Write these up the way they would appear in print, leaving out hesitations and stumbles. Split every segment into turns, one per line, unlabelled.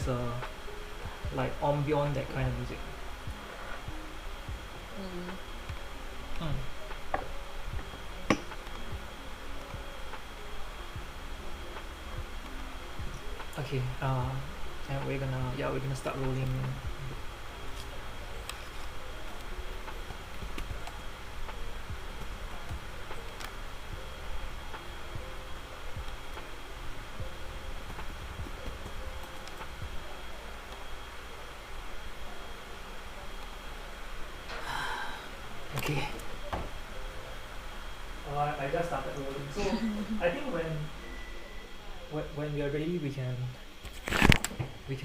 there's a like ambient that kind of music. Mm. Okay. And we're gonna start rolling. Okay. I just started rolling. So I think when we are ready, we can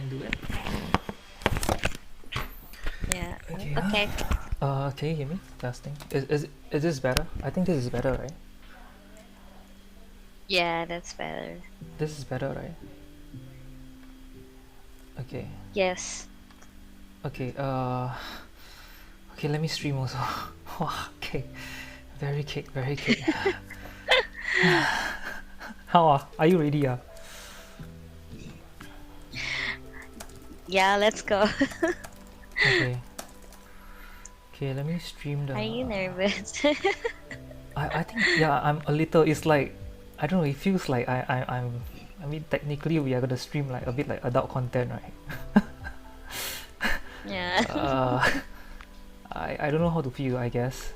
do it.
Yeah.
Okay.
Okay.
Can you hear me? Testing. Is this better? I think this is better, right?
Yeah, that's better.
This is better, right? Okay.
Yes.
Okay. Okay. Let me stream also. Wow. Okay. Very cake. Very cake. How are you ready?
Yeah, let's go.
Okay. Okay. Let me stream the.
Are you nervous?
I think yeah. I'm a little. It's like I don't know. It feels like I'm. I mean, technically we are gonna stream like a bit like adult content, right?
Yeah.
I don't know how to feel. I guess.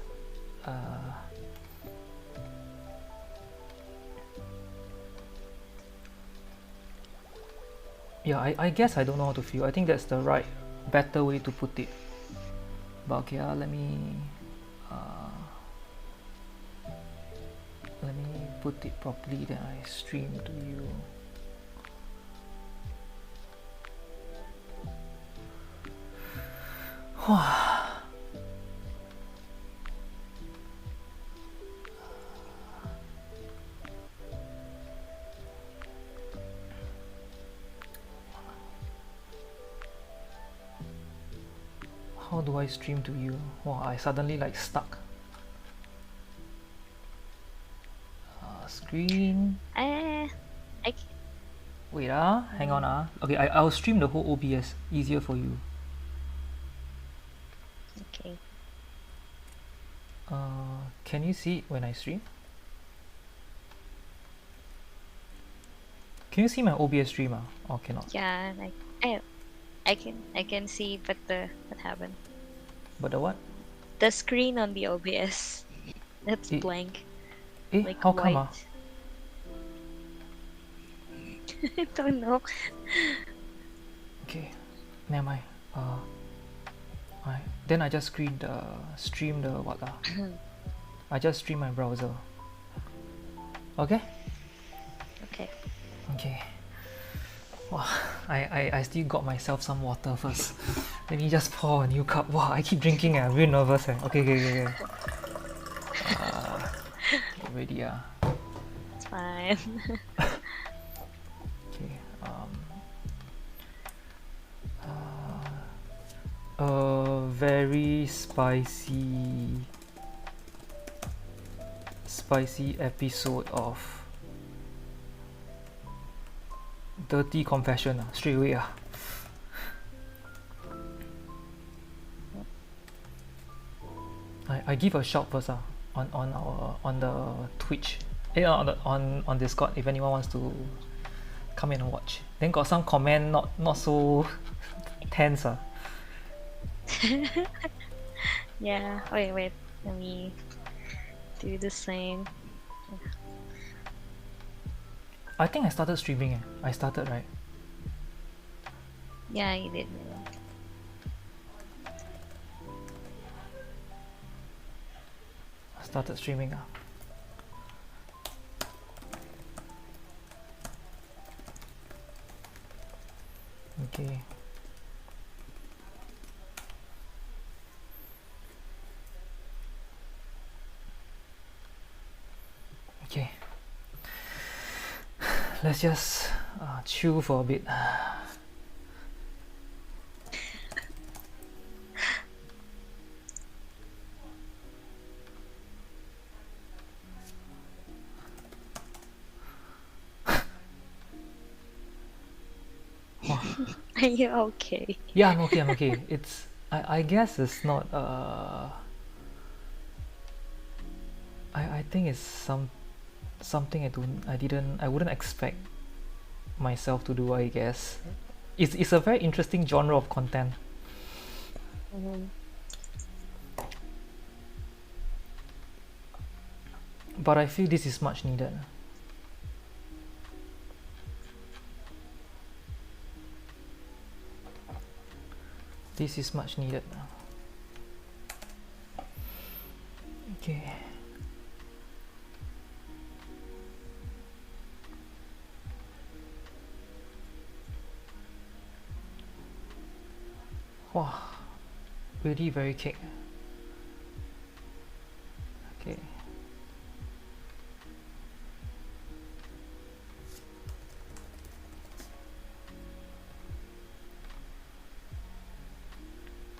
Yeah, I guess I don't know how to feel. I think that's the right, better way to put it. But okay, let me put it properly. Then I stream to you. How do I stream to you? Wow, I suddenly like stuck. Screen.
I
Wait hang on Okay, I'll stream the whole OBS. Easier for you.
okay.
Can you see it when I stream? Can you see my OBS stream? Or cannot?
Yeah, I can see, but what happened?
But the what?
The screen on the OBS, that's
It,
blank, like
how come?
white. I don't know.
Okay, never mind. Then I just stream the what I just stream my browser. Okay.
Okay.
Okay. Wow, I still got myself some water first. Let me just pour a new cup. Wow, I keep drinking. I'm real nervous. Okay. Get ready.
It's fine.
Okay. Very spicy episode of Dirty Confession. Straight away. I give a shout first on the Twitch. On Discord if anyone wants to come in and watch. Then got some comment not so tense.
Yeah. Wait. Let me do the same.
I think I started streaming. I started, right?
Yeah, you did.
I started streaming. Okay. Okay. Let's just chill for a bit.
Are you okay?
Yeah, I'm okay. I'm okay. It's I guess it's not. I think it's something I wouldn't expect myself to do. I guess it's a very interesting genre of content.
Mhm.
But I feel this is much needed. This is much needed. Okay. Wow, really very kick. Okay.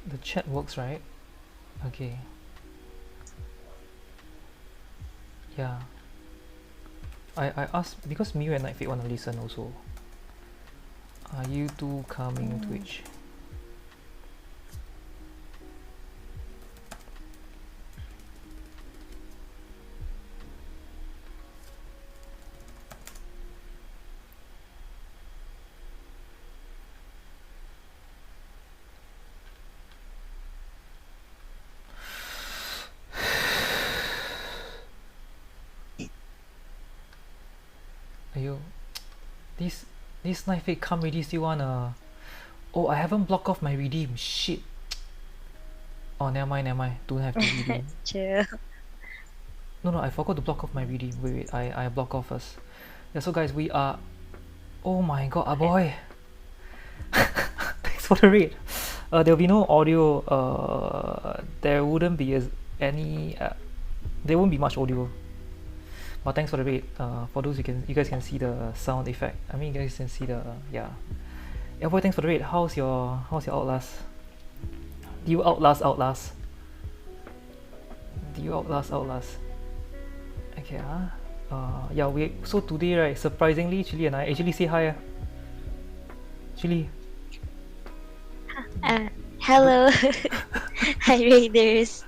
The chat works, right? Okay. Yeah. I asked because Miu and Nightfade want to listen also. Are you two coming Twitch? Are you? This Nightfade come already still wanna. Oh, I haven't blocked off my redeem. Shit. Oh, never mind, never mind. Don't have to redeem.
Chill.
No, I forgot to block off my redeem. Wait. I block off first. Yeah, so guys, we are. Oh my god, boy. Thanks for the raid. There'll be no audio. There wouldn't be any. There won't be much audio. But thanks for the raid. For those you guys can see the sound effect. I mean, you guys can see the yeah. Yeah, boy, thanks for the raid. How's your Outlast? Do you outlast? Do you outlast? Okay, yeah, so today, right, surprisingly, Chili and I actually say hi. Chili.
Hello. Hi, Raiders.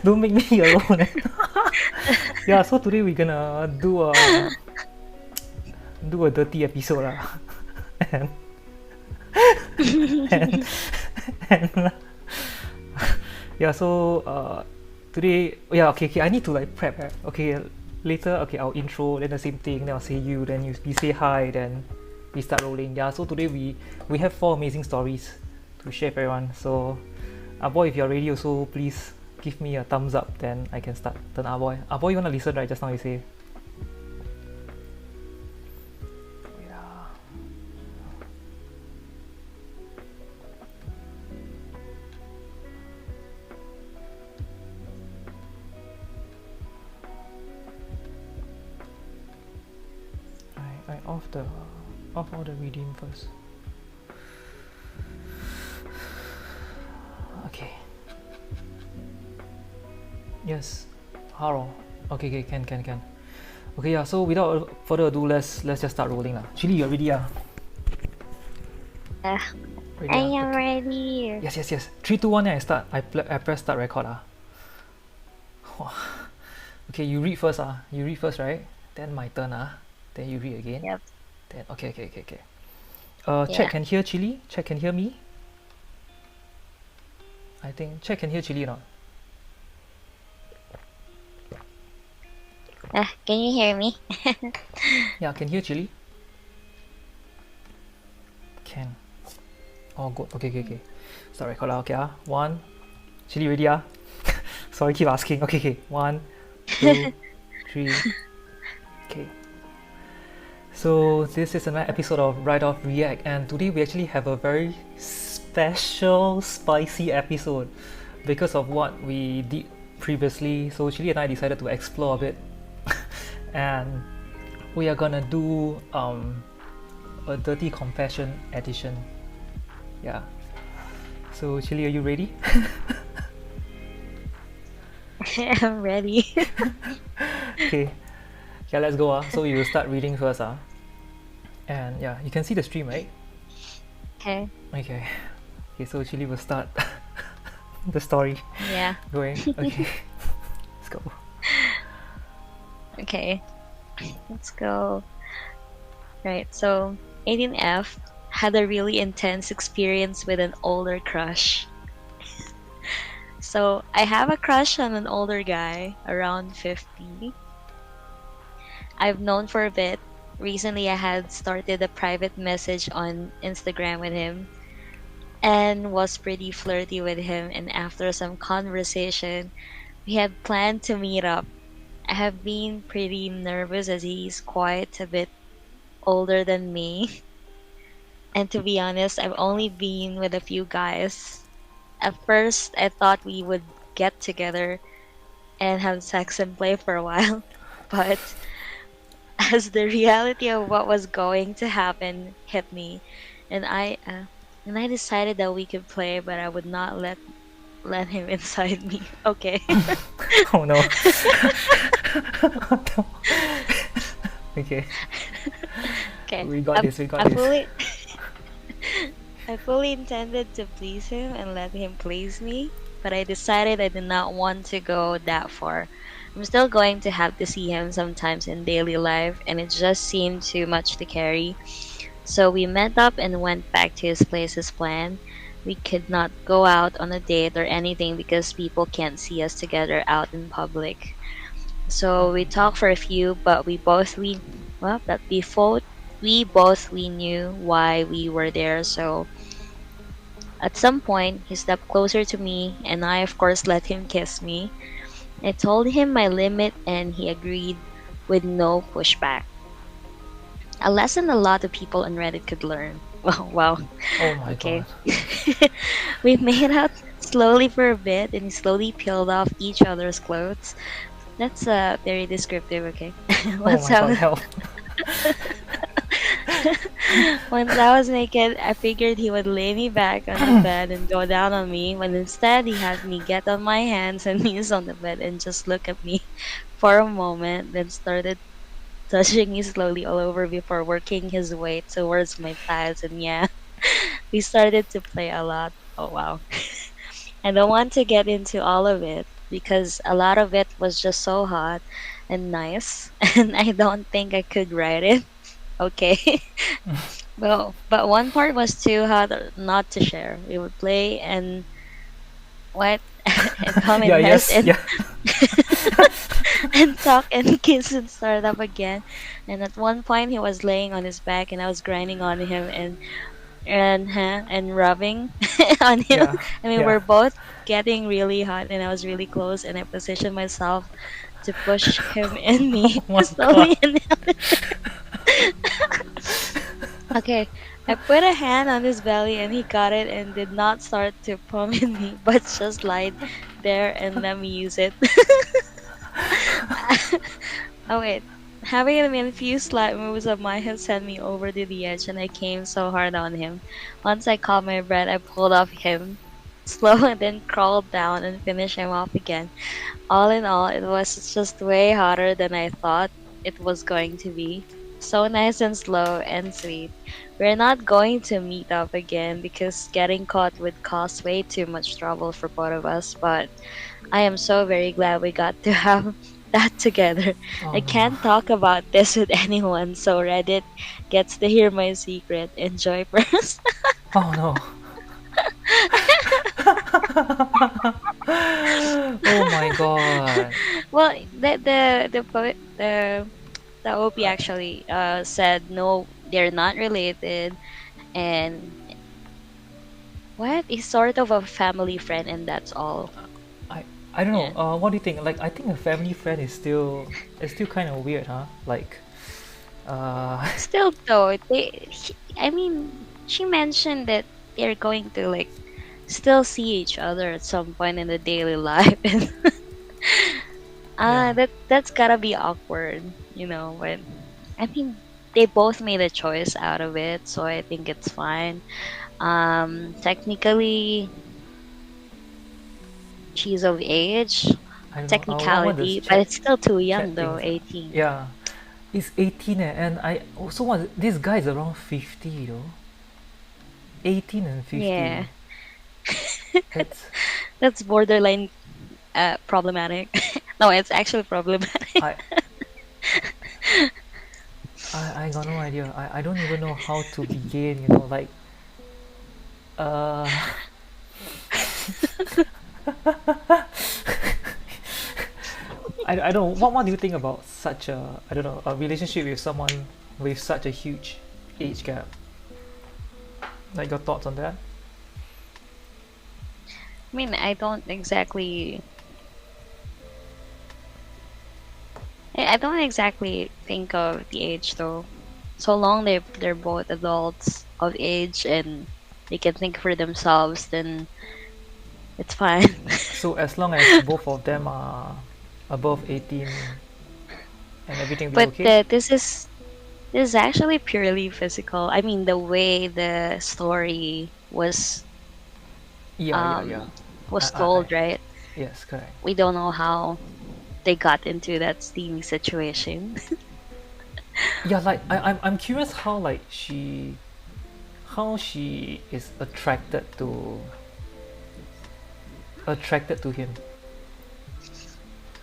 Don't make me alone. Yeah, so today we're gonna do a dirty episode and and yeah, so today, yeah, okay, I need to like prep. Okay, later, okay, I'll intro, then the same thing, then I'll say you, then we say hi, then we start rolling. Yeah, so today we have 4 amazing stories to share with everyone. So, boy, if you're ready, also please give me a thumbs up, then I can start. Then boy, you wanna listen, right? Just now you say. I off all the redeem first. Okay. Yes. Haro. Okay, can. Okay, yeah, so without further ado, let's just start rolling lah. Chili, you're ready, yeah?
Ready, I am ready.
Yes. 3, 2, 1, then I start. I press start record. Okay, you read first. You read first, right? Then my turn. Then you read again.
Yep.
Then okay. Chat can hear Chili? Chat can hear me? I think Chat can hear Chili or not?
Can you hear me?
Yeah, can hear Chili? Can. Oh, good. Okay. Start record. Okay, 1. Chili ready? Sorry, keep asking. Okay. 1, 2, 3. Okay. So this is another episode of Right Off React, and today we actually have a very special, spicy episode because of what we did previously. So Chili and I decided to explore a bit, and we are gonna do a dirty confession edition. Yeah. So Chili, are you ready?
I'm ready.
Okay. Yeah, let's go. So you start reading first. And yeah, you can see the stream, right?
Okay.
Okay. Okay, so Chili will start the story
Yeah.
going. Okay, let's go.
Okay. Let's go. Right. So 18F had a really intense experience with an older crush. So I have a crush on an older guy around 50. I've known for a bit. Recently, I had started a private message on Instagram with him and was pretty flirty with him. And after some conversation, we had planned to meet up. I have been pretty nervous as he's quite a bit older than me. And to be honest, I've only been with a few guys. At first, I thought we would get together and have sex and play for a while. But as the reality of what was going to happen hit me, and I decided that we could play, but I would not let him inside me. Okay.
Oh no. No. Okay,
Okay.
we got this. We got
I
this.
fully I fully intended to please him and let him please me, but I decided I did not want to go that far. I'm still going to have to see him sometimes in daily life, and it just seemed too much to carry. So we met up and went back to his place as planned. We could not go out on a date or anything because people can't see us together out in public. So we talked for a few, but we knew why we were there. So at some point, he stepped closer to me, and I, of course, let him kiss me. I told him my limit, and he agreed with no pushback. A lesson a lot of people on Reddit could learn. Wow, wow.
Oh my
Okay.
god.
We made out slowly for a bit, and we slowly peeled off each other's clothes. That's very descriptive, okay?
Oh
Once
my god,
I
help.
Once I was naked, I figured he would lay me back on the bed and go down on me, when instead he had me get on my hands and knees on the bed and just look at me for a moment, then started touching me slowly all over before working his way towards my thighs. And yeah, we started to play a lot. Oh, wow. I don't want to get into all of it because a lot of it was just so hot and nice, and I don't think I could write it. Okay. But one part was too hot not to share. We would play and what and
Yeah,
comment
yes,
and
yeah.
and talk and kiss and start up again. And at one point, he was laying on his back, and I was grinding on him and rubbing on him.
Yeah,
I mean,
yeah.
we're both getting really hot, and I was really close, and I positioned myself to push him and
Oh
me
my god.
slowly. And okay, I put a hand on his belly, and he got it and did not start to pump in me, but just lied there and let me use it. Oh wait. Having him in a few slight moves of mine had sent me over to the edge, and I came so hard on him. Once I caught my breath, I pulled off him slow and then crawled down and finished him off again. All in all, it was just way hotter than I thought it was going to be. So nice and slow and sweet. We're not going to meet up again because getting caught would cause way too much trouble for both of us, but I am so very glad we got to have that together.
Oh
I
no.
can't talk about this with anyone, so Reddit gets to hear my secret. Enjoy first.
Oh no. Oh my god.
Well, the OP
I,
actually said no, they're not related, and what is sort of a family friend, and that's all.
I, I don't know.
Yeah.
What do you think? Like, I think a family friend is still kind of weird, huh? Like, uh,
Still though, I mean, she mentioned that they're going to like still see each other at some point in the daily life, and
yeah.
that's gotta be awkward. But I mean, they both made a choice out of it, so I think it's fine. Technically, she's of age,
I don't know. What does
technicality, but it's still too young
chat
though,
things?
18.
Yeah, he's 18 and I also want this guy is around 50 though. 18 and 50.
Yeah,
It's
that's borderline problematic. No, it's actually problematic.
I I got no idea. I don't even know how to begin, like uh I don't what do you think about such a, I don't know, a relationship with someone with such a huge age gap? Like your thoughts on that?
I mean, I don't exactly think of the age though. So long they're both adults of age and they can think for themselves, then it's fine.
So as long as both of them are above 18 and everything be
But
okay?
this is actually purely physical. I mean, the way the story
Yeah, yeah, yeah.
was
I
told, right?
yes, correct.
We don't know how they got into that steamy situation.
Yeah, like I'm curious how like she is attracted to him.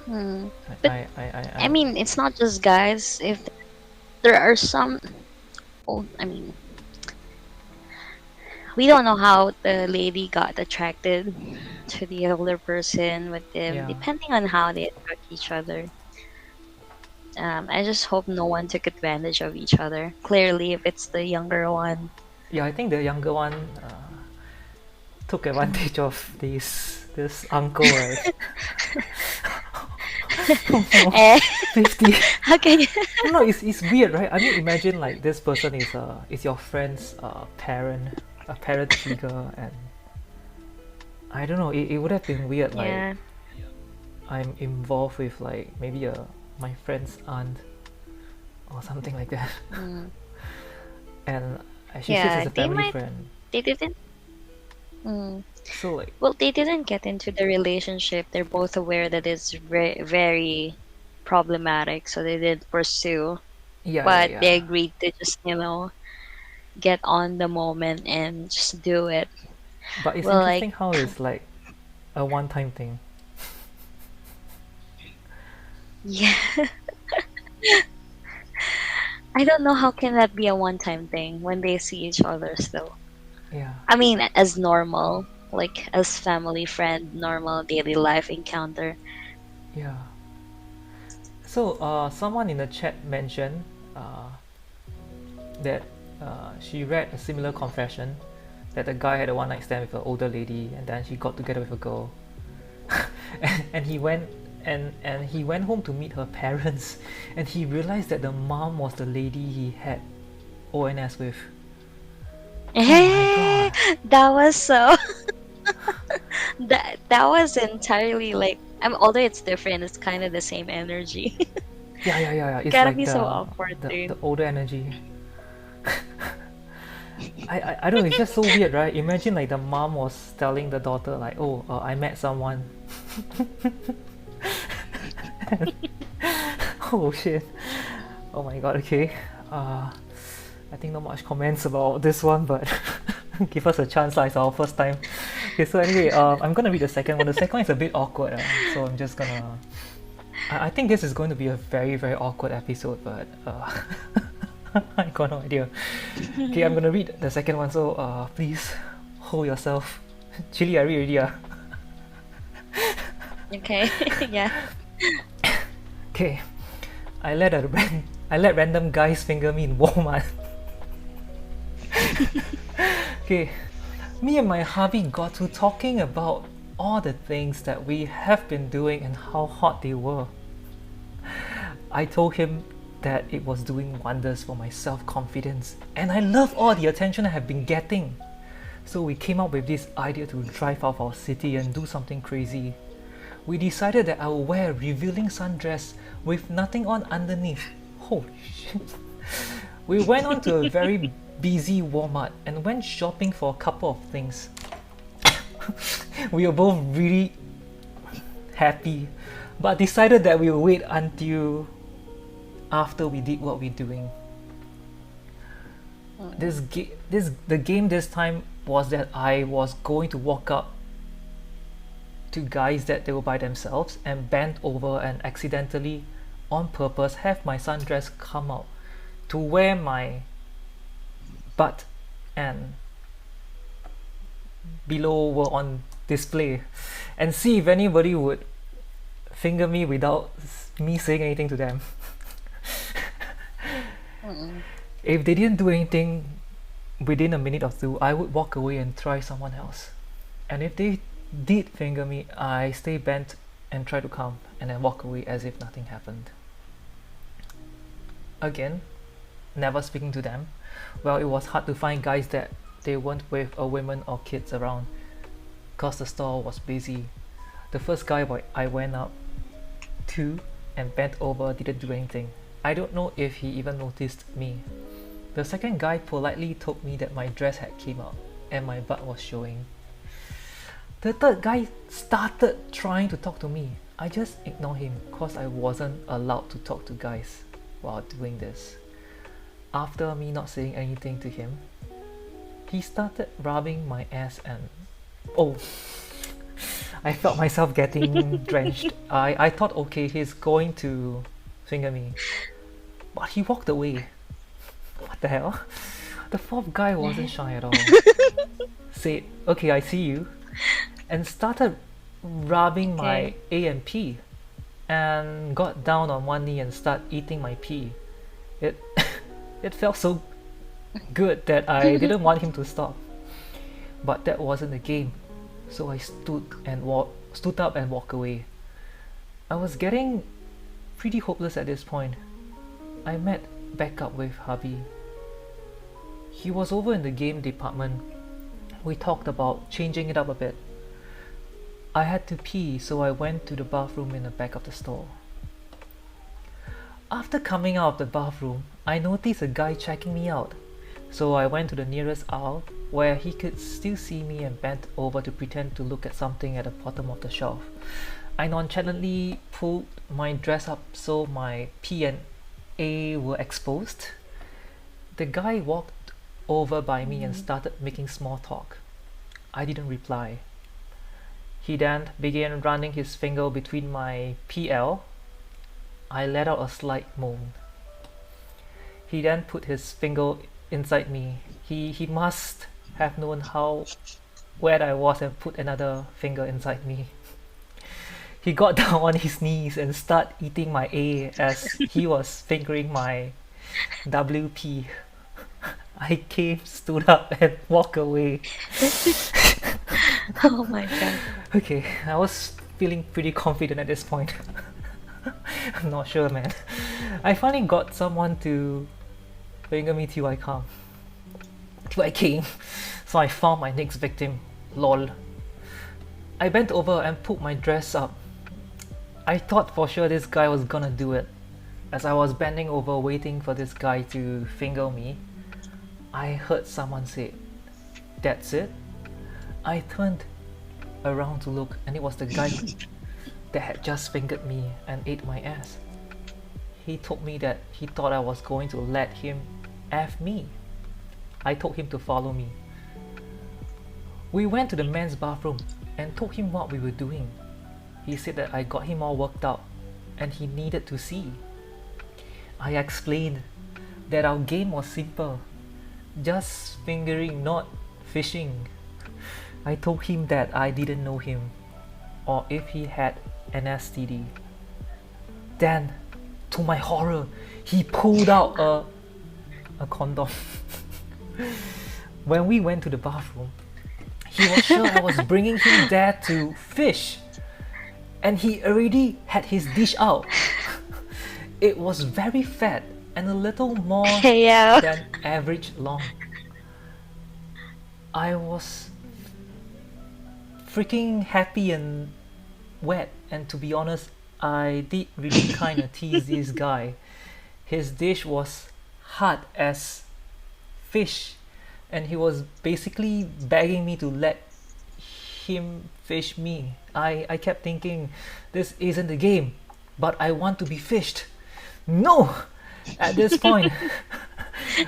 Hmm.
I
But
I I, I,
I
I
mean, it's not just guys. If there are some old, I mean, we don't know how the lady got attracted to the older person with them,
yeah.
depending on how they attract each other. I just hope no one took advantage of each other. Clearly, if it's the younger one.
Yeah, I think the younger one took advantage of this uncle, right?
Eh,
50.
how can you?
No, it's weird, right? I mean, imagine like this person is your friend's parent, a parent figure, and I don't know. It would have been weird. Like
Yeah.
I'm involved with like maybe a my friend's aunt or something like that,
Mm.
and she says
Yeah,
it's a family friend.
they didn't. Mm.
So like,
Well, they didn't get into the relationship. They're both aware that it's very problematic, so they didn't pursue.
yeah, yeah,
But
yeah.
they agreed to just, get on the moment and just do it.
But it's
Well, like,
interesting how it's like a one-time thing.
yeah, I don't know how can that be a one-time thing when they see each other still.
Yeah,
I mean, as normal, like as family friend, normal daily life encounter.
yeah. So someone in the chat mentioned uh, that she read a similar confession that the guy had a one night stand with an older lady and then she got together with a girl and he went and he went home to meet her parents and he realized that the mom was the lady he had ONS with. Oh my
Eh,
god.
that was so. That was entirely like. Although it's different, it's kind of the same energy.
Yeah, yeah, yeah, yeah. It's
Gotta
like
be so awkward,
the
dude.
older energy. I don't know, it's just so weird, right? Imagine like the mom was telling the daughter like, oh, I met someone. Oh shit. Oh my god, okay. I think not much comments about this one, but give us a chance, it's our first time. Okay, so anyway, I'm gonna read the second one. The second one is a bit awkward, so I'm just gonna. I think this is going to be a very, very awkward episode, but I got no idea. Okay, I'm gonna read the second one, so please hold yourself. Chili, I read already.
Okay, yeah.
Okay, I let random guys finger me in Walmart. Okay, me and my hubby got to talking about all the things that we have been doing and how hot they were. I told him that it was doing wonders for my self-confidence and I love all the attention I have been getting. So we came up with this idea to drive out of our city and do something crazy. We decided that I will wear a revealing sundress with nothing on underneath. Holy shit. We went on to a very busy Walmart and went shopping for a couple of things. We were both really happy, but decided that we will wait until after we did what we're doing.
Mm-mm.
The game this time was that I was going to walk up to guys that they were by themselves and bend over and accidentally, on purpose, have my sundress come out to where my butt and below were on display and see if anybody would finger me without me saying anything to them.
Mm-mm.
If they didn't do anything within a minute or two, I would walk away and try someone else. And if they did finger me, I stay bent and try to calm and then walk away as if nothing happened. Again, never speaking to them. Well, it was hard to find guys that they weren't with a women or kids around because the store was busy. The first guy I went up to and bent over didn't do anything. I don't know if he even noticed me. The second guy politely told me that my dress had came out and my butt was showing. The third guy started trying to talk to me. I just ignored him because I wasn't allowed to talk to guys while doing this. After me not saying anything to him, he started rubbing my ass and oh, I felt myself getting drenched. I thought okay, he's going to finger me, but he walked away. What the hell? The fourth guy wasn't shy at all. Said, okay, I see you, and started rubbing my
Okay.
A and P, and got down on one knee and started eating my pee. It it felt so good that I didn't want him to stop. But that wasn't the game, so I stood up and walked away. I was getting pretty hopeless at this point. I met back up with hubby. He was over in the game department. We talked about changing it up a bit. I had to pee, so I went to the bathroom in the back of the store. After coming out of the bathroom, I noticed a guy checking me out. So I went to the nearest aisle where he could still see me and bent over to pretend to look at something at the bottom of the shelf. I nonchalantly pulled my dress up so my P and A were exposed. The guy walked over by me and
Mm.
started making small talk. I didn't reply. He then began running his finger between my PL. I let out a slight moan. He then put his finger inside me. He must have known how wet I was and put another finger inside me. He got down on his knees and started eating my A as he was fingering my WP. I came, stood up, and walked away.
Oh my god.
Okay, I was feeling pretty confident at this point. I'm not sure, man. I finally got someone to finger me till I come. Till I came. So I found my next victim. Lol. I bent over and pulled my dress up. I thought for sure this guy was gonna do it. As I was bending over waiting for this guy to finger me, I heard someone say, "That's it?" I turned around to look and it was the guy that had just fingered me and ate my ass. He told me that he thought I was going to let him F me. I told him to follow me. We went to the men's bathroom and told him what we were doing. He said that I got him all worked out and he needed to see. I explained that our game was simple, just fingering, not fishing. I told him that I didn't know him or if he had an STD. Then, to my horror, he pulled out a condom. When we went to the bathroom, he was sure I was bringing him there to fish, and he already had his dish out. It was very fat and a little more
Yeah.
than average long. I was freaking happy and wet, and to be honest, I did really kind of tease this guy. His dish was hard as fish, and he was basically begging me to let him fish me. I kept thinking, this isn't the game, but I want to be fished. No! At this point,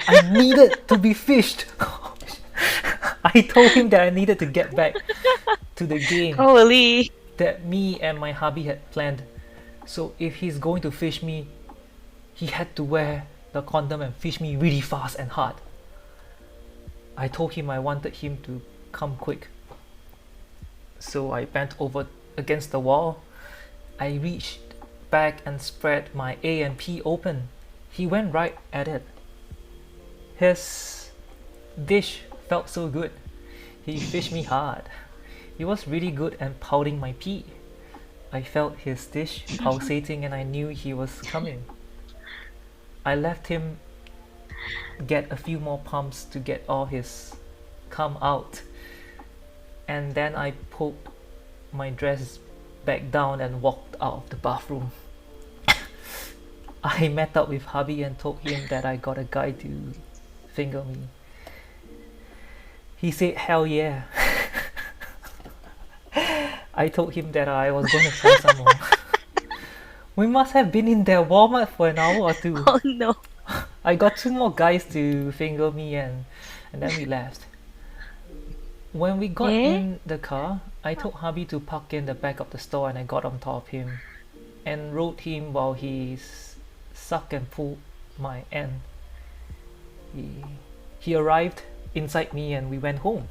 I needed to be fished. I told him that I needed to get back to the game
Holy.
that me and my hubby had planned. So if he's going to fish me, he had to wear the condom and fish me really fast and hard. I told him I wanted him to come quick. So I bent over against the wall. I reached back and spread my A and P open. He went right at it. His dish felt so good. He fished me hard. He was really good at pouting my pee. I felt his dish pulsating and I knew he was coming. I left him get a few more pumps to get all his cum out. And then I pulled my dress back down and walked out of the bathroom. I met up with hubby and told him that I got a guy to finger me. He said, hell yeah. I told him that I was going to try some more. We must have been in there Walmart for an hour or two.
Oh no.
I got two more guys to finger me and then we left. When we got
Eh?
in the car, I told hubby to park in the back of the store and I got on top of him and rode him while he sucked and pulled my end. He arrived inside me and we went home.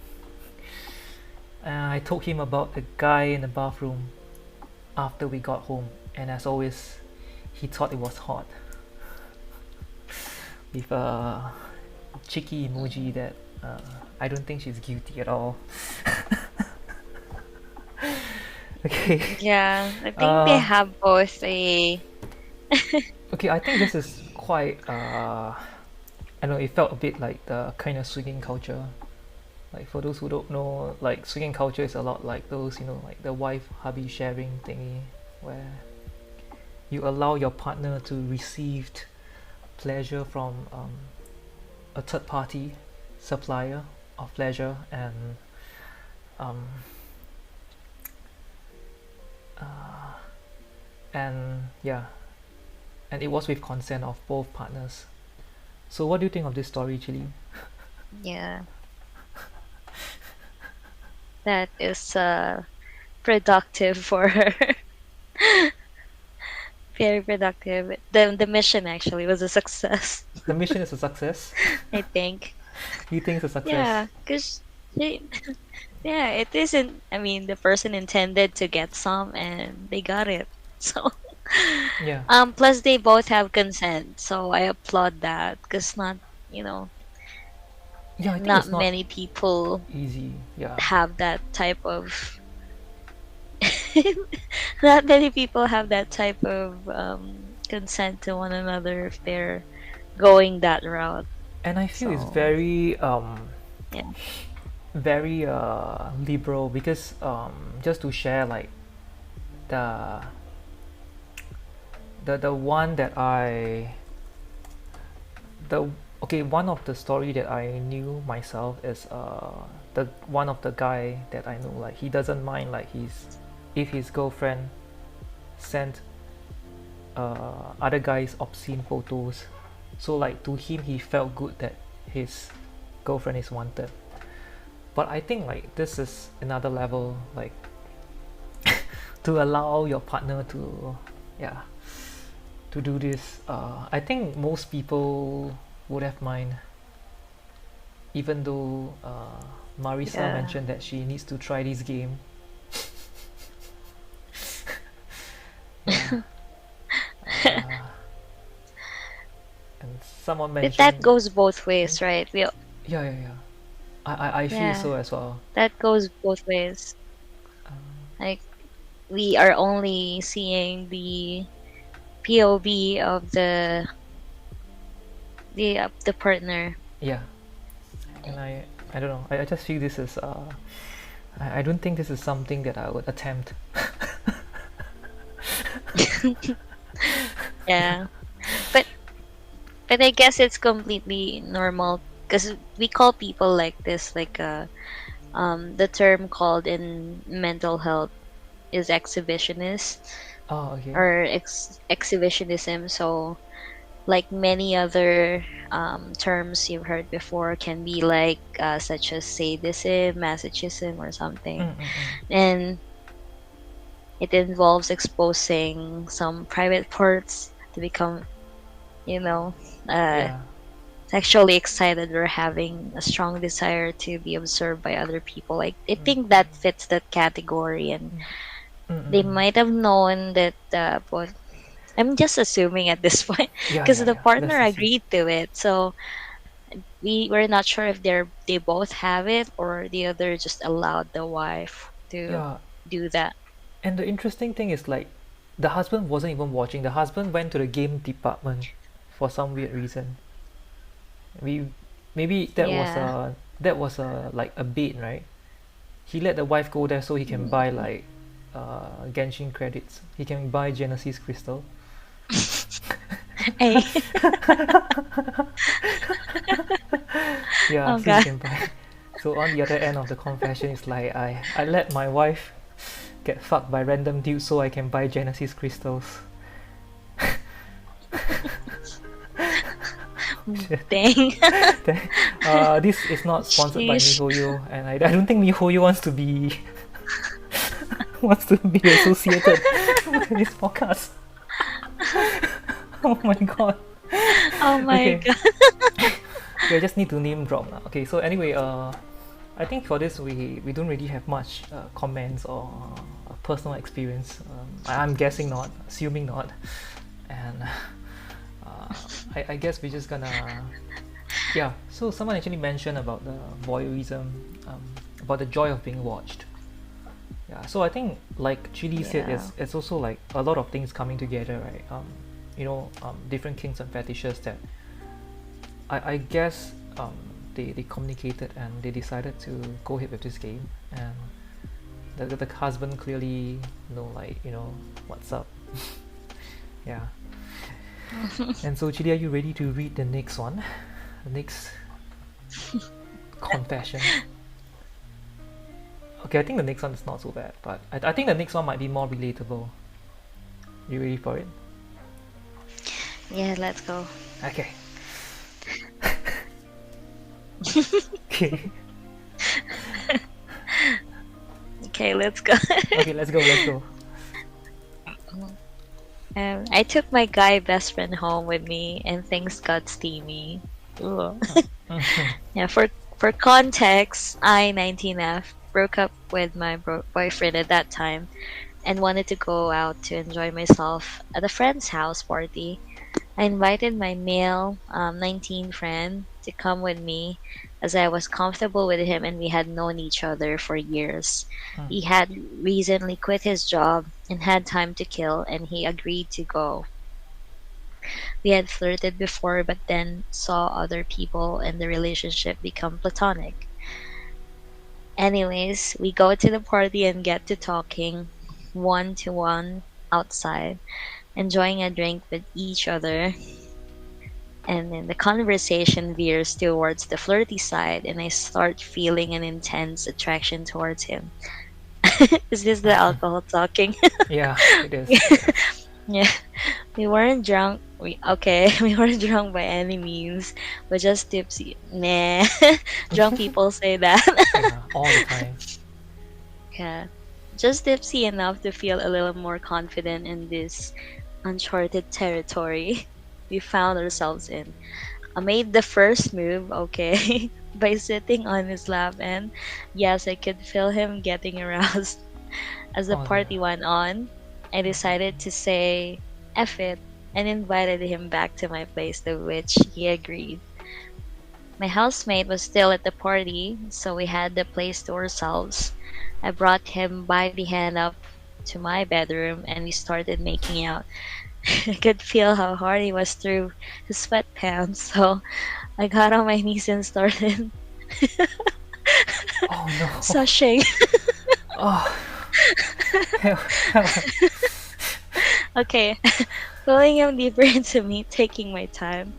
I told him about the guy in the bathroom after we got home, and as always, he thought it was hot. With a cheeky emoji that I don't think she's guilty at all. Okay.
Yeah, I think they
Uh,
have both a
okay, I think this is quite. I know it felt a bit like the kind of swinging culture. Like for those who don't know, like swinging culture is a lot like those, like the wife hubby sharing thingy, where you allow your partner to receive pleasure from a third party supplier of pleasure um, uh, and yeah, and it was with consent of both partners. So what do you think of this story, Chili?
yeah. That is productive for her. Very productive. The mission actually was a success,
The mission is a success.
I think.
You think it's a success?
Yeah, because yeah, it isn't. I mean, the person intended to get some, and they got it. So,
Yeah.
plus they both have consent, so I applaud that. Because you know,
Yeah, I think
not
it's not
many people
easy. Yeah.
have that type of. Not many people have that type of consent to one another if they're going that route.
And I feel it's
So,
very
yeah,
very liberal because just to share like the the one that the okay, one of the story that I knew myself is the one of the guy that I know, like he doesn't mind like if his girlfriend sent other guys obscene photos, so like to him he felt good that his girlfriend is wanted. But I think like this is another level, like to allow your partner to yeah to do this. I think most people would have mind, even though Marisa
yeah.
mentioned that she needs to try this game. Yeah. uh, and someone
But that
mentioned,
goes both ways, right?
yeah. I feel
Yeah,
so as well.
that goes both ways.
Um,
Like we are only seeing the POV of the partner.
yeah, and I don't know. I just feel this is I don't think this is something that I would attempt.
Yeah, but I guess it's completely normal because we call people like this like the term called in mental health is exhibitionist
Oh, okay.
or exhibitionism. So like many other terms you've heard before, can be like such as sadism, masochism, or something.
Mm-mm-mm.
And it involves exposing some private parts to become, you know, uh,
Yeah.
sexually excited or having a strong desire to be observed by other people. Like, I think
Mm.
that fits that category, and they
Mm-mm-mm.
might have known that both. I'm just assuming at this point
Yeah,
because
yeah,
the
yeah.
partner
Let's assume.
agreed to it. So we're not sure if they both have it or the other just allowed the wife to
Yeah,
do that.
and the interesting thing is like the husband wasn't even watching. The husband went to the game department for some weird reason. We maybe
Yeah.
that was a like a bait, right? He let the wife go there so he can buy
Mm.
like Genshin credits. He can buy Genesis crystal.
Hey.
Yeah,
Oh
so he
god.
can buy. So on the other end of the confession is like I let my wife get fucked by random dudes so I can buy Genesis crystals. Shit.
Dang.
This is not sponsored by
Sheesh.
MiHoYo, and I don't think MiHoYo wants to be wants to be associated with this podcast. Oh my god.
Oh my
Okay,
god.
okay, I just need to name drop now. Okay, so anyway, I think for this we don't really have much comments or personal experience. I'm guessing not, assuming not, and I guess we're just gonna yeah. So someone actually mentioned about the voyeurism, um, about the joy of being watched. Yeah. So I think like Chili said,
Yeah.
it's also like a lot of things coming together, right? Different kinks and fetishes that I guess they communicated and they decided to go ahead with this game, and the husband clearly know like what's up. Yeah. And so Chidi, are you ready to read the next one, the next confession? Okay, I think the next one is not so bad, but I think the next one might be more relatable. You ready for it?
Yeah, let's go.
Okay. Okay.
Okay, let's go.
Okay, let's go. Let's go.
I took my guy best friend home with me, and things got steamy. Ooh. Yeah, for context, I 19F broke up with my boyfriend at that time and wanted to go out to enjoy myself at a friend's house party. I invited my male 19 friend to come with me as I was comfortable with him and we had known each other for years.
Mm,
He had recently quit his job and had time to kill, and he agreed to go. We had flirted before but then saw other people and the relationship become platonic. Anyways, we go to the party and get to talking one to one outside, enjoying a drink with each other. And then the conversation veers towards the flirty side, and I start feeling an intense attraction towards him. Is this the alcohol talking?
yeah, it is. Yes.
Yeah, we weren't drunk. We weren't drunk by any means. We're just tipsy. Nah, drunk people say that.
Yeah, all the time.
Yeah, just tipsy enough to feel a little more confident in this uncharted territory we found ourselves in. I made the first move, okay, by sitting on his lap, and yes, I could feel him getting aroused. As the
Oh dear.
party went on, I decided to say F it and invited him back to my place, to which he agreed. My housemate was still at the party, so we had the place to ourselves. I brought him by the hand up to my bedroom and we started making out. I could feel how hard he was through his sweatpants, so I got on my knees and started
Oh no.
sushing.
Oh. Hell, hell.
Okay, pulling him deeper into me, taking my time.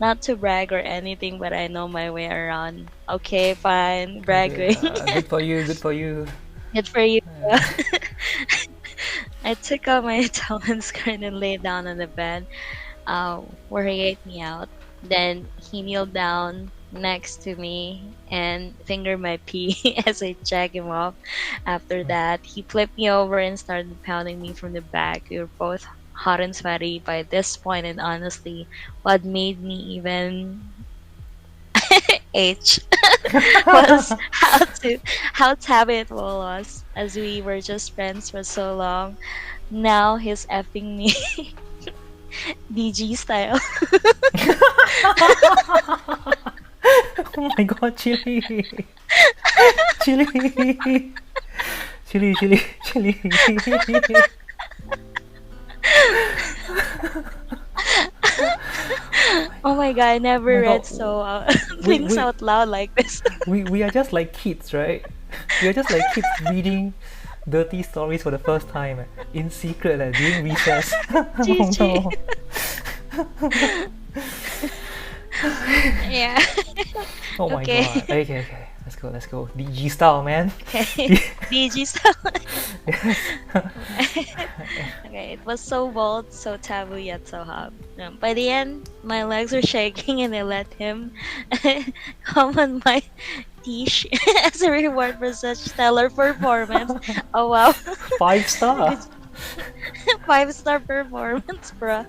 Not to brag or anything, but I know my way around. Okay, fine,
Okay.
bragging.
Good for you. Good for you.
Good for you.
Uh,
I took out my towel and skirt and lay down on the bed. where he ate me out. Then he kneeled down next to me and fingered my pee as I check him off. After that, he flipped me over and started pounding me from the back. We were both hot and sweaty by this point, and honestly, what made me even H was how tabby it was, as we were just friends for so long. Now he's effing me DG style.
Oh my god, chili, chili, chili, chili, chili.
Oh my god, I
Oh
never
my god,
read so
we
things
we
out loud like this.
we are just like kids, right? We are just like kids reading dirty stories for the first time in secret during recess. Oh
GG.
no.
Yeah.
Oh my
Okay.
god. Okay, okay. Let's go. DG style, man.
Okay. DG style.
Yes.
Okay, it was so bold, so taboo, yet so hot. By the end, my legs were shaking and I let him come on my niche as a reward for such stellar performance. Oh wow.
5 star.
Good 5-star performance, bruh.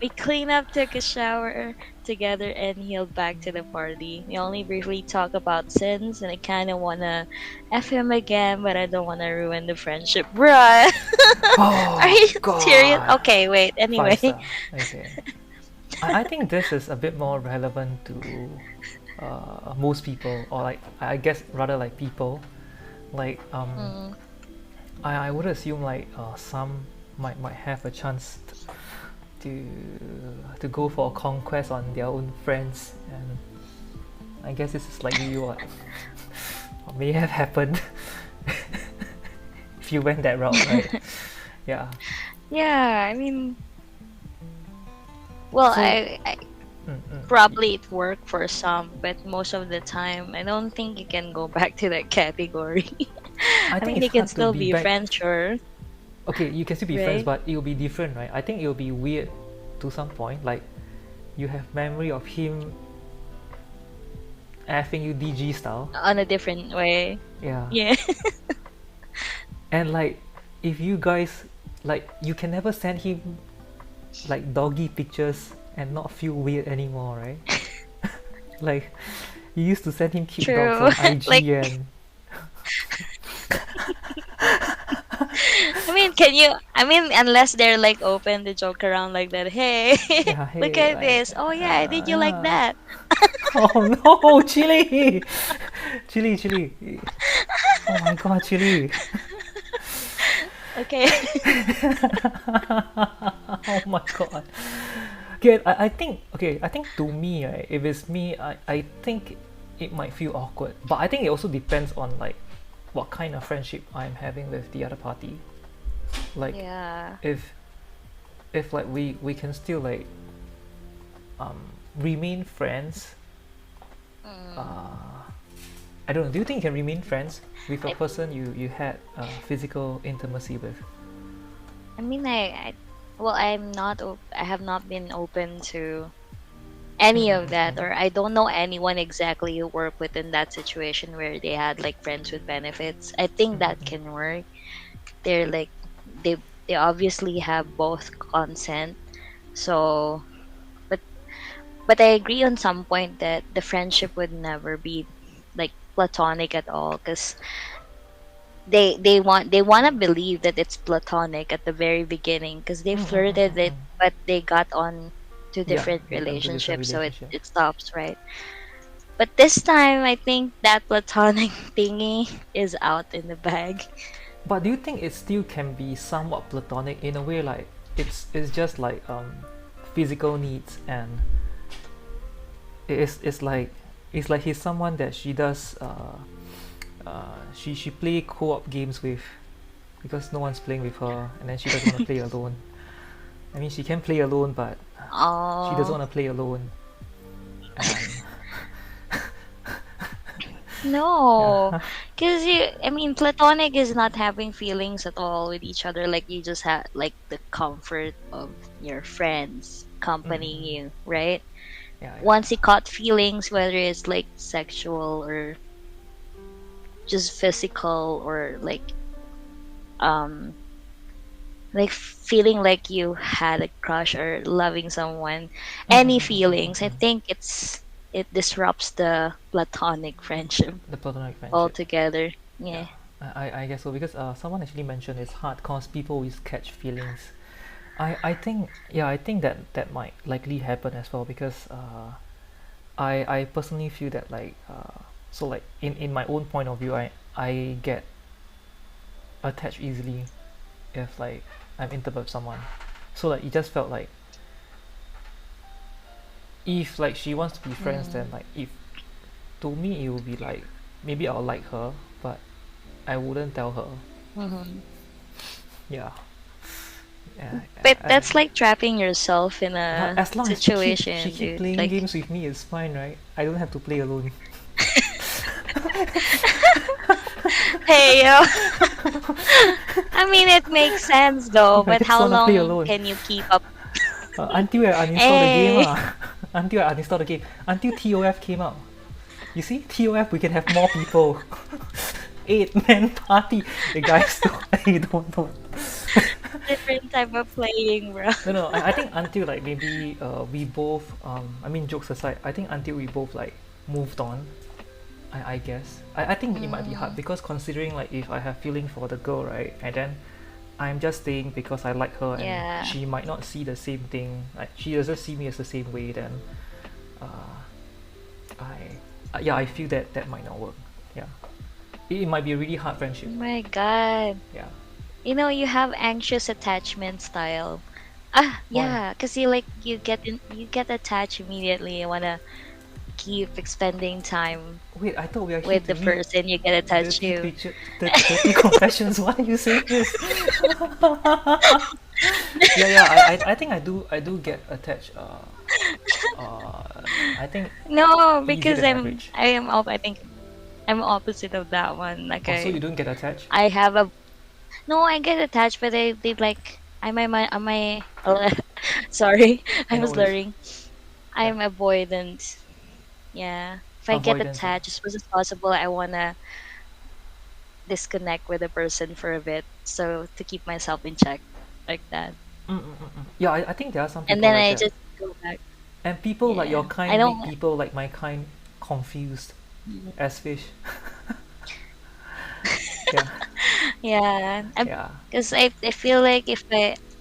We cleaned up, took a shower together, and healed back to the party. We only briefly talk about sins, and I kind of want to F him again, but I don't want to ruin the friendship. Bruh! Are
Oh
you serious?
god.
Okay, wait,
Five
anyway.
star. Okay. I think this is a bit more relevant to most people, or like I guess rather like people. Like
Mm,
I would assume like some might have a chance to go for a conquest on their own friends, and I guess this is likely what may have happened if you went that route, right? Yeah.
yeah, I mean, well,
So
I
mm, mm.
probably it worked for some, but most of the time, I don't think you can go back to that category.
I
I
think
mean,
it's
they can
hard to
still
be
be
back.
friends, sure,
Okay, you can still be friends,
right?
but it'll be different, right? I think it'll be weird to some point. Like you have memory of him effing you DG style.
On a different way.
Yeah.
Yeah.
And like if you guys like you can never send him like doggy pictures and not feel weird anymore, right? Like you used to send him cute dogs
True.
on IG
Like,
and
I mean, can you? I mean, unless they're like open to joke around like that. Hey,
yeah,
look
hey,
at
like,
this. Oh yeah, did you like
yeah.
that?
Oh no, chili, chili, chili. Oh my god, chili.
Okay.
Oh my god. Okay, I think to me, right, if it's me, I think it might feel awkward. But I think it also depends on like what kind of friendship I'm having with the other party. Like
Yeah.
if like we can still like um remain friends.
Mm.
Uh I don't know, do you think you can remain friends with a
I,
person you had physical intimacy with?
I mean, well, I have not been open to any of that,
Mm-mm-mm.
or I don't know anyone exactly who worked within that situation where they had like friends with benefits. I think that
Mm-mm-mm.
can work. They're like, they they obviously have both consent, so but I agree on some point that the friendship would never be like platonic at all, because they want to believe that it's platonic at the very beginning, because they flirted it,
Mm-mm-mm-mm.
but they got on to
Yeah,
different
get onto different
relationships, so it,
relationship.
it stops, right? But this time I think that platonic thingy is out in the bag.
But do you think it still can be somewhat platonic in a way, like it's just like physical needs, and it's like he's someone that she does she play co-op games with because no one's playing with her, and then she doesn't want to play alone. I mean, she can play alone, but she doesn't
Oh.
want to play alone. And
No,
Yeah.
because I mean, platonic is not having feelings at all with each other. Like you just have like the comfort of your friends accompanying
Mm-mm.
you, right?
Yeah, yeah,
Once you
yeah.
caught feelings, whether it's like sexual or just physical or um like feeling like you had a crush or loving someone, any feelings, I
Mm-mm-mm-mm-mm.
think it disrupts the platonic friendship
The platonic friendship.
altogether.
Yeah,
Yeah.
I guess so because someone actually mentioned it's hard because people always catch feelings. I think yeah I think that that might likely happen as well because I personally feel that like so like in my own point of view I get attached easily if like I'm intimate with someone. So like it just felt like if like she wants to be friends then
Mm.
like if to me it would be like maybe I'll like her but I wouldn't tell her.
Hmm.
Yeah. Yeah,
But
I,
that's like trapping yourself in
but
a
as long as she
situation,
keep
dude.
playing
Like,
games with me, it's fine, right? I don't have to play alone.
hey, yo. I mean, it makes sense though,
I
but
just
how
wanna play
long
alone
can you keep up?
until I uninstall the game
Hey,
ah. Until I uninstall the game. Until TOF came out. You see, TOF we can have more people. 8-man party. The guys don't.
different type of playing, bro.
No, I think until like maybe we both I mean jokes aside, I think until we both like moved on, I guess. I think it might be hard
Mm,
because considering like if I have feeling for the girl, right, and then I'm just staying because I like her and
yeah.
she might not see the same thing, like she doesn't see me as the same way, then uh, yeah, I feel that that might not work. Yeah, it might be a really hard
Oh
friendship.
my God.
Yeah.
You have anxious attachment style. Ah,
Why?
yeah, because you get attached immediately. You wanna keep spending time
Wait, I thought we are here
with
to
the
read
person you get attached
dirty
to.
picture, dirty confessions. Why are you saying this? Yeah, I think I do get attached. I think
No,
easier
because
than average.
I think I'm opposite of that one. Like
Also, you don't get attached.
I have a no, I get attached, but they like am I sorry,
I
I'm
know this.
slurring.
Yeah,
I'm avoidant. Yeah. If I get
avoidance.
attached as much as possible, I wanna disconnect with the person for a bit, so to keep myself in check, like that.
Yeah, I think there are some
And
people
then
like
I
that,
just go back.
and people like your
Yeah. I
kind make
don't.
people like my kind confused as fish. Yeah,
Yeah.
yeah,
Because I feel like if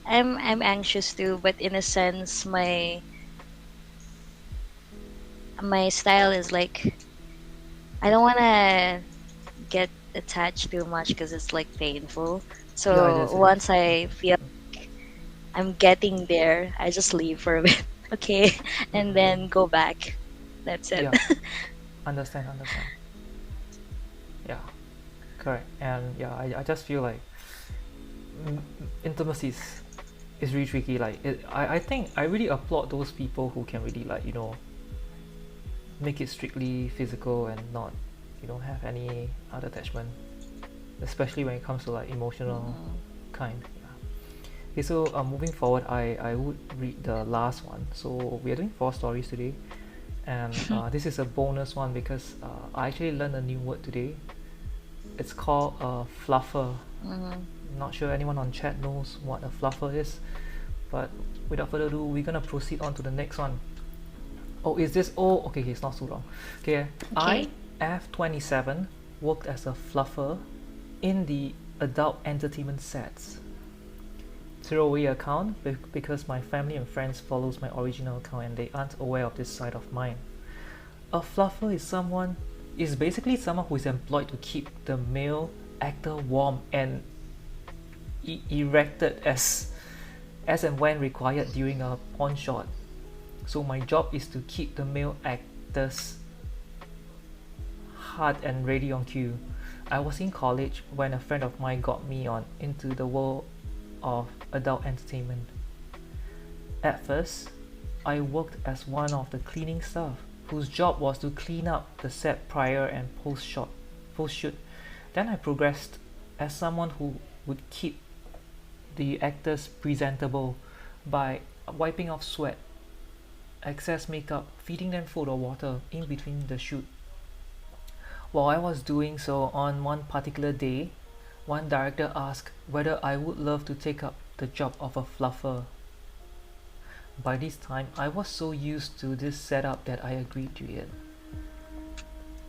I'm anxious too, but in a sense, my style is like I don't wanna get attached too much because it's like painful.
yeah.
So
It is.
once I feel I'm getting there, I just leave for a bit, okay, and then go back. That's it.
Yeah, understand. Yeah, correct. And yeah, I just feel like mm, intimacy is really tricky. Like I think I really applaud those people who can really like make it strictly physical and not have any other attachment, especially when it comes to like emotional
Mm,
kind. Yeah. Okay, so moving forward, I would read the last one. So we are doing 4 stories today, and this is a bonus one because I actually learned a new word today. It's called a fluffer.
mm.
Not sure anyone on chat knows what a fluffer is, but without further ado, we're gonna proceed on to the next one. Oh, is this? Oh, okay, it's not so long. Okay, I
Okay.
F27 worked as a fluffer in the adult entertainment sets. Throwaway account because my family and friends follows my original account and they aren't aware of this side of mine. A fluffer is basically someone who is employed to keep the male actor warm and erected as and when required during a pawn shot. So my job is to keep the male actors hard and ready on cue. I was in college when a friend of mine got me on into the world of adult entertainment. At first, I worked as one of the cleaning staff, whose job was to clean up the set prior and post shoot. Then I progressed as someone who would keep the actors presentable by wiping off sweat, excess makeup, feeding them food or water in between the shoot. While I was doing so, on one particular day, one director asked whether I would love to take up the job of a fluffer. By this time, I was so used to this setup that I agreed to it.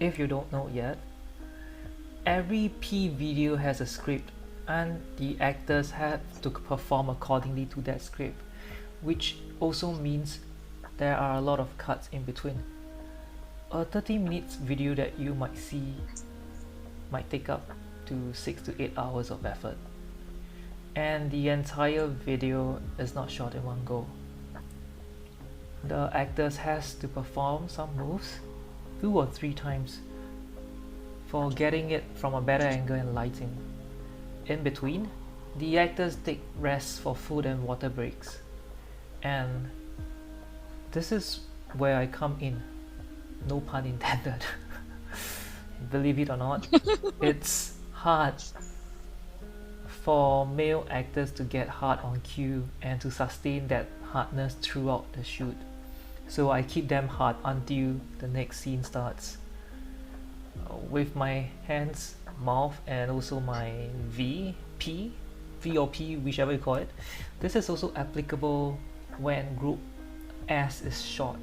If you don't know yet, every P video has a script and the actors have to perform accordingly to that script, which also means there are a lot of cuts in between. A 30 minutes video that you might see might take up to 6 to 8 hours of effort, and the entire video is not shot in one go. The actors has to perform some moves 2 or 3 times for getting it from a better angle and lighting. In between, the actors take rests for food and water breaks, and this is where I come in, no pun intended. Believe it or not, it's hard for male actors to get hard on cue and to sustain that hardness throughout the shoot. So I keep them hard until the next scene starts. With my hands, mouth, and also my V or P, whichever you call it. This is also applicable when group S is short.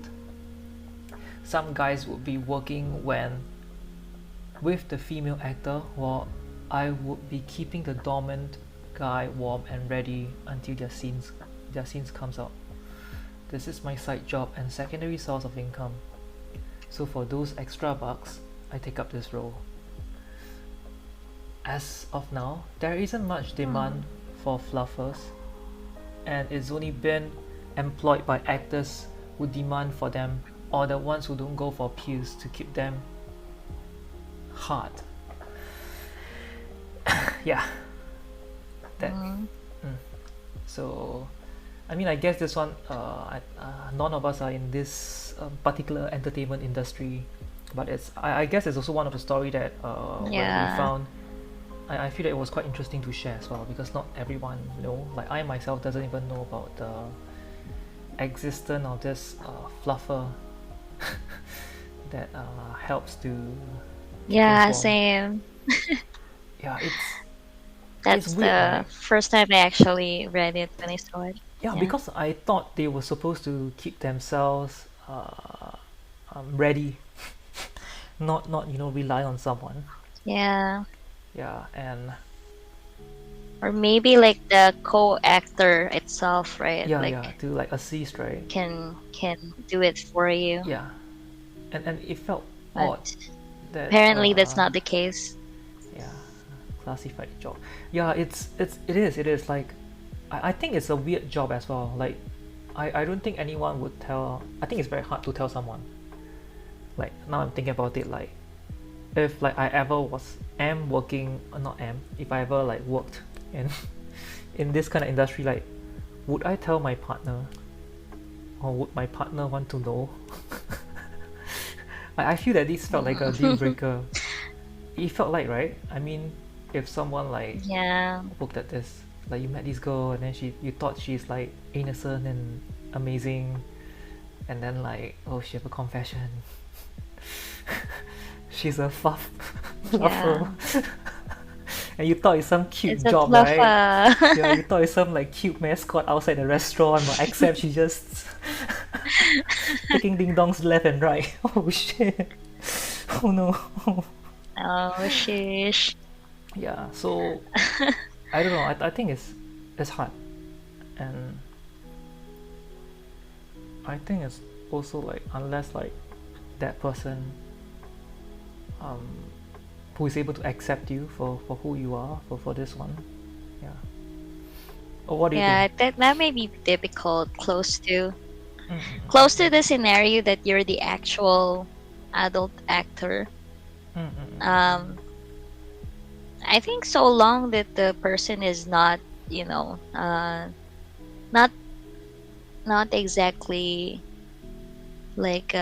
Some guys would be working with the female actor, while I would be keeping the dominant guy warm and ready until their scenes comes out. This is my side job and secondary source of income. So for those extra bucks, I take up this role. As of now, there isn't much demand for fluffers, and it's only been employed by actors who demand for them, or the ones who don't go for pills to keep them hard. Yeah, that. So, I mean, I guess this one, none of us are in this particular entertainment industry, but I guess it's also one of the story that when we found, I feel that it was quite interesting to share as well, because not everyone like I myself doesn't even know about the existence of this fluffer that helps to
same.
Yeah,
That's
it's
the
weird, right?
first time I actually read it when I saw it.
Yeah, because I thought they were supposed to keep themselves ready, not rely on someone.
Yeah.
Yeah, and
Or maybe like the co-actor itself, right? Like
to like assist, right?
can do it for you.
Yeah, and it felt odd
But
that
apparently that's not the case.
yeah, classified job. Yeah, it is like I think it's a weird job as well. Like I don't think anyone would tell. I think it's very hard to tell someone. Like now I'm thinking about it, like if like I ever am working, not am, if I ever like worked in this kind of industry, like would I tell my partner, or would my partner want to know? I feel that this felt like a deal breaker. It felt like, right? I mean, if someone like looked at this, like you met this girl and then you thought she's like innocent and amazing, and then like, oh, she have a confession. She's a fluffer. And you thought it's some cute
It's
job,
a
right? Yeah, you thought it's some like cute mascot outside the restaurant, but except she just taking ding dongs left and right. Oh shit! Oh no!
Oh sheesh.
Yeah, so I don't know. I think it's hard, and I think it's also like unless like that person who is able to accept you for who you are for this one. Yeah. Or what do you think?
That may be difficult, close to the scenario that you're the actual adult actor. I think so long that the person is not, not exactly like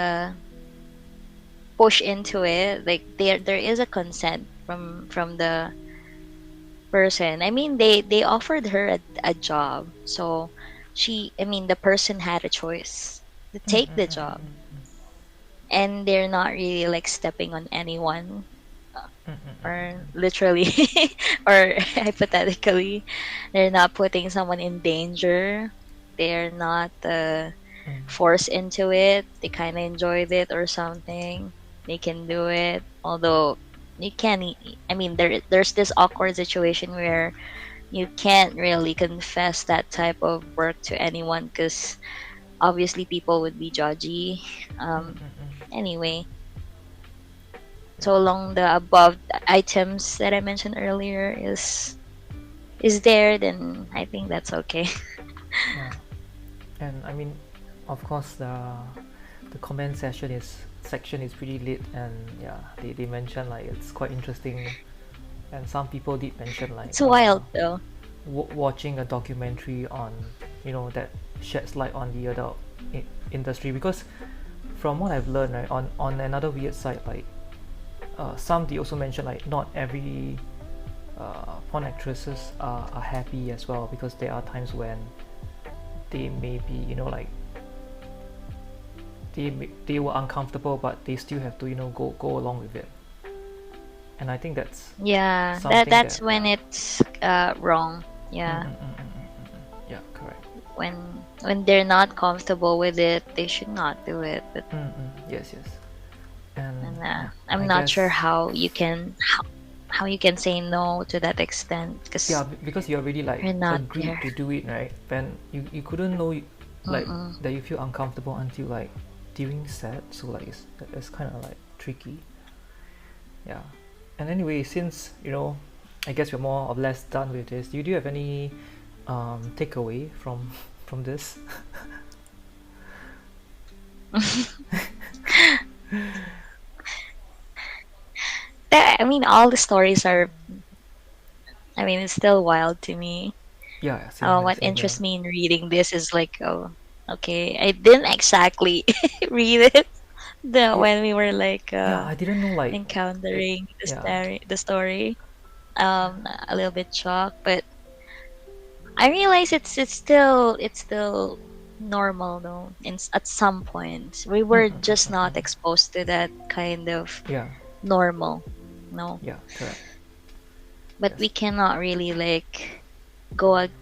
push into it. Like there is a consent from the person. I mean, they offered her a job, so I mean, the person had a choice to
Mm, mm,
take the
mm, mm,
job,
mm,
and they're not really like stepping on anyone,
mm, mm, mm,
or
mm,
literally, or hypothetically, they're not putting someone in danger. They're not
mm, mm,
forced into it. They kind of enjoyed it or something. They can do it, although you can. I mean, there's this awkward situation where you can't really confess that type of work to anyone because obviously people would be judgy.
mm, mm, mm.
Anyway,
Yeah,
so long the above items that I mentioned earlier is there, then I think that's okay.
yeah. And I mean, of course, the comment section is pretty lit, and yeah, they mentioned like it's quite interesting, and some people did mention like
It's wild though.
watching a documentary on, that sheds light on the adult industry, because from what I've learned, right, on another weird side, like some they also mentioned like not every porn actresses are happy as well, because there are times when they may be, like they were uncomfortable, but they still have to, go along with it. And I think that's
Yeah,
something
that's
that,
when
yeah.
it's wrong.
Mm,
Yeah,
mm, mm, mm, mm, mm, mm. Yeah, correct.
when they're not comfortable with it, they should not do it. But
Mm, mm. Yes, yes. And
and
I
I'm not sure
guess,
how you can say no to that extent
yeah,
because
because you already like
you're not
agreed
there.
to do it, right? Then you couldn't know, like,
Mm-mm.
that you feel uncomfortable until like during set, so like it's kind of like tricky. Yeah. And anyway, since I guess we're more or less done with this, do you have any takeaway from this?
I mean, all the stories are. I mean, it's still wild to me.
Yeah, yeah, same here,
What
same here.
interests me in reading this is like, oh, okay, I didn't exactly read it
Yeah,
when we were like
yeah, I didn't know, like,
encountering
yeah.
the story. A little bit shocked, but I realize it's still normal though. At some point, we
Mm,
were
mm, mm,
just
mm,
not
mm.
exposed to that kind of
Yeah,
normal. No,
yeah, correct.
but we
Yes.
cannot really like go ag-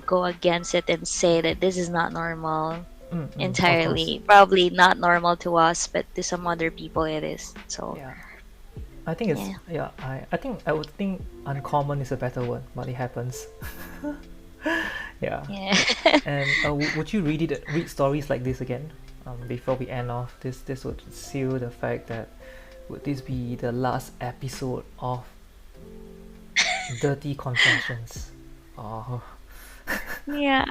go against it and say that this is not normal
Mm, mm, of course.
entirely. Probably not normal to us, but to some other people it is. So
Yeah. I think it's,
yeah,
yeah, I would think uncommon is a better word, but it happens. Yeah.
yeah.
And would you read stories like this again? Before we end off, this would seal the fact that would this be the last episode of Dirty Confessions? Oh,
Yeah,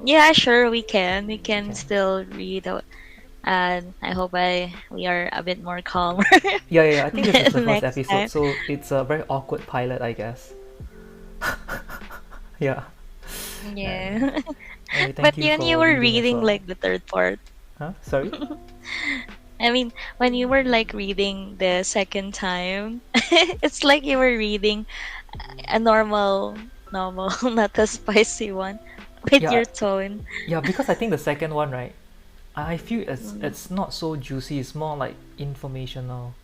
yeah, sure, we can. We
we
can
can.
still read out, and I hope we are a bit more calmer
Yeah, yeah, yeah. I think this is the
than
first
next
episode,
time.
so it's a very awkward pilot, I guess. Yeah. And
Yeah.
anyway,
But
thank you
when you
for
were
reading as
reading
well.
like the third part,
Huh? Sorry?
I mean, when you were like reading the second time, it's like you were reading a normal, not a spicy one, with
Yeah,
your tone.
yeah. Because I think the second one, right? I feel
Mm,
it's not so juicy. It's more like informational.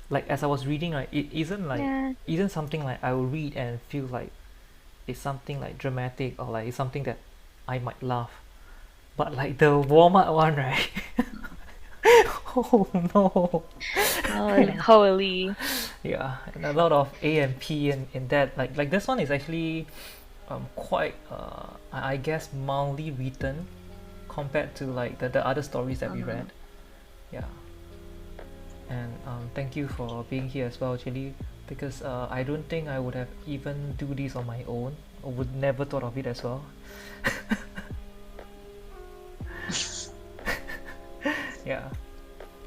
Like as I was reading, right, it
yeah.
isn't something like I will read and feel like it's something like dramatic, or like it's something that I might laugh. But like the warm up one, right? Oh no.
Holy, holy.
Yeah, and a lot of A and P in that. Like this one is actually quite I guess mildly written compared to like the other stories that we read.
Mhm.
Yeah. And thank you for being here as well, Chili, because I don't think I would have even do this on my own. I would never thought of it as well. Yeah.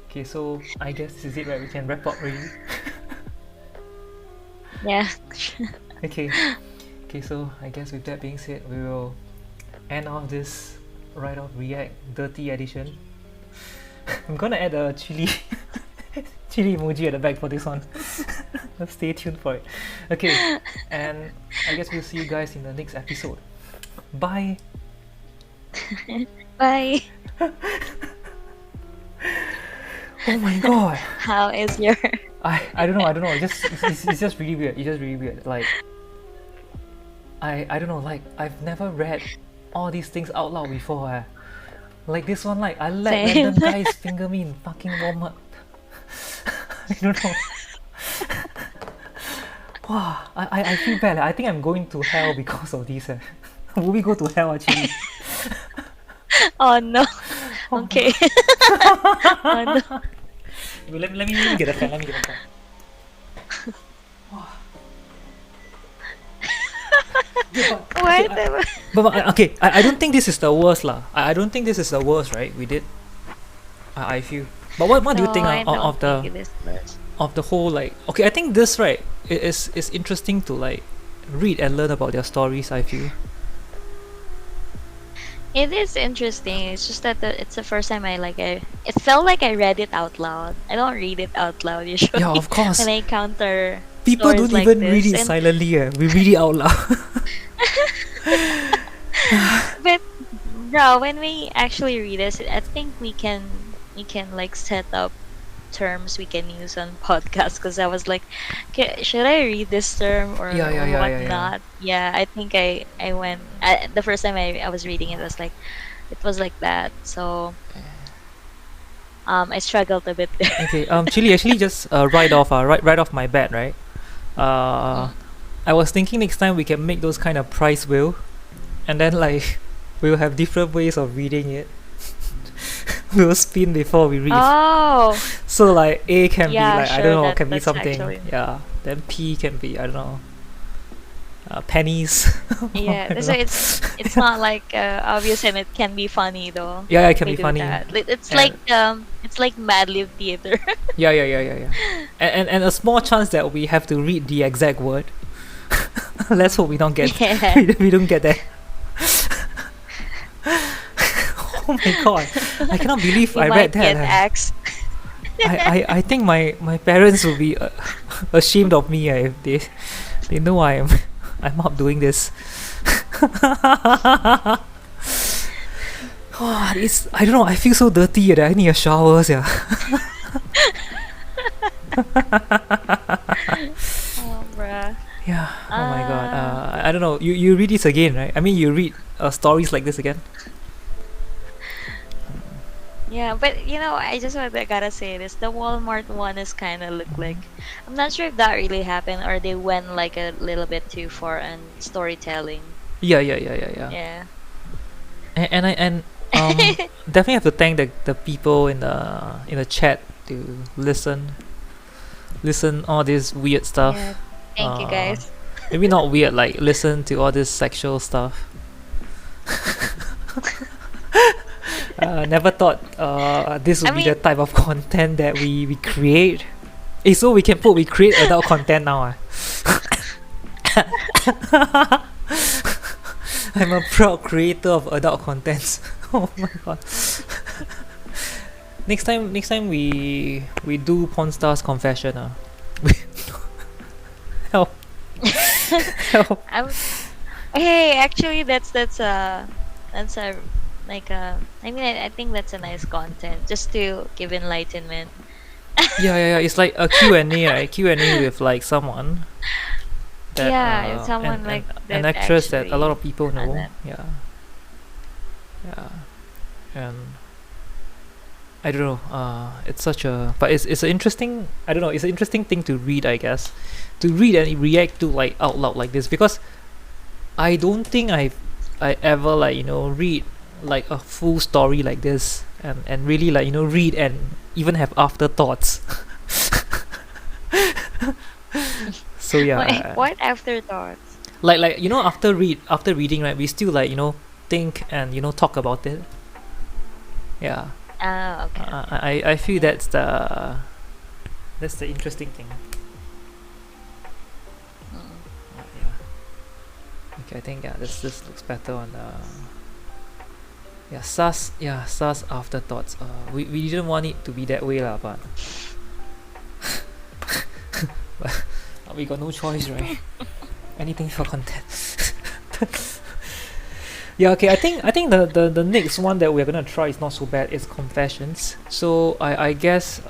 Okay, so I guess this is it, right? We can wrap up really.
Yeah.
Okay. Okay, so I guess with that being said, we will end off this right off React Dirty edition. I'm gonna add a chili chili emoji at the back for this one. Stay tuned for it. Okay, and I guess we'll see you guys in the next episode. Bye.
Bye.
Oh my god.
How is your?
I don't know. It's just really weird. It's just really weird. Like I don't know. Like I've never read all these things out loud before. Like this one, like I let
Same.
random guys finger me in fucking Walmart. I don't know. Wow, I feel bad. I think I'm going to hell because of this. Will we go to hell actually?
Oh no.
Oh.
Okay. Oh no.
Wait, let me get a pen. Let me get a pen. Wow. Yeah,
Why
okay,
the?
but okay, I don't think this is the worst lah. I don't think this is the worst, right? We did. I feel. But what do you think
No, I
of
don't
the
think it is worse.
of the whole like? Okay, I think this right is interesting to like read and learn about their stories. I feel.
It is interesting. It's just that it's the first time it felt like I read it out loud. I don't read it out loud usually.
Yeah, of course.
When I encounter
People
stories
don't
like
even
this.
read it
And-
silently. We read it out loud.
But bro, when we actually read this, I think we can like set up terms we can use on podcasts. Because I was like, okay, should I read this term or whatnot? Yeah, I think I went the first time I was reading it was like that. So I struggled a bit there.
Okay. Chili, actually, just right off my bat, right? I was thinking next time we can make those kind of prize wheel, and then like we'll have different ways of reading it. We'll spin before we read.
Oh,
So like A can
Yeah,
be like I
sure,
don't know,
that-
can be
that's
something.
actually-
Yeah. Then P can be I don't know. Pennies.
yeah.
I don't
So
know.
it's not like obvious, and it can be funny though.
Yeah, it can
We
be
do
funny.
that. It's
And-
like Mad Lib theater.
Yeah. And a small chance that we have to read the exact word. Let's hope we don't get
Yeah.
we don't get that. Oh my god! I cannot believe
We
I
might
read that.
get axed.
I think my parents will be ashamed of me if they know I'm out doing this. Oh, it's I don't know. I feel so dirty that I need a shower. Yeah.
Oh, bruh.
Yeah. Oh my god. I don't know. You read this again, right? I mean, you read stories like this again.
Yeah, but I just gotta say this. The Walmart one is kind of look like. I'm not sure if that really happened or they went like a little bit too far on storytelling.
Yeah.
Yeah.
And definitely have to thank the people in the chat to listen all this weird stuff.
Yeah. Thank you guys.
Maybe not weird, like listen to all this sexual stuff. Never thought this would
I
be the
mean-
type of content that we create. So we can put we create adult content now. I'm a proud creator of adult contents. Oh my god. Next time we do Pawn Stars confession. Help. Help.
Hey, actually, that's a like a. I mean, I think that's a nice content just to give enlightenment.
Yeah. It's like a Q&A, right? Q&A with like someone. That,
Yeah, someone like
an
that
actress that a
actually
lot of people know.
that.
Yeah. And I don't know. It's such a, but it's an interesting. I don't know. It's an interesting thing to read, I guess, to read and react to like out loud like this because I don't think I ever like read like a full story like this and really like read and even have afterthoughts. So yeah.
What afterthoughts?
Like after reading, right, we still like think and talk about it. Yeah.
Okay.
I feel that's the interesting thing. Yeah. Okay, I think this looks better on the sus afterthoughts. We didn't want it to be that way lah, but we got no choice, right? Anything for content. Yeah, okay. I think the next one that we're gonna try is not so bad. It's confessions. So I guess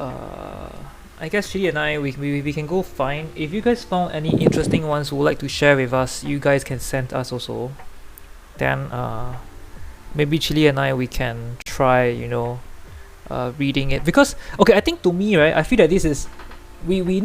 Chili and I we can go find. If you guys found any interesting ones who would like to share with us, you guys can send us also. Then maybe Chili and I we can try reading it, because okay, I think to me, right, I feel that this is we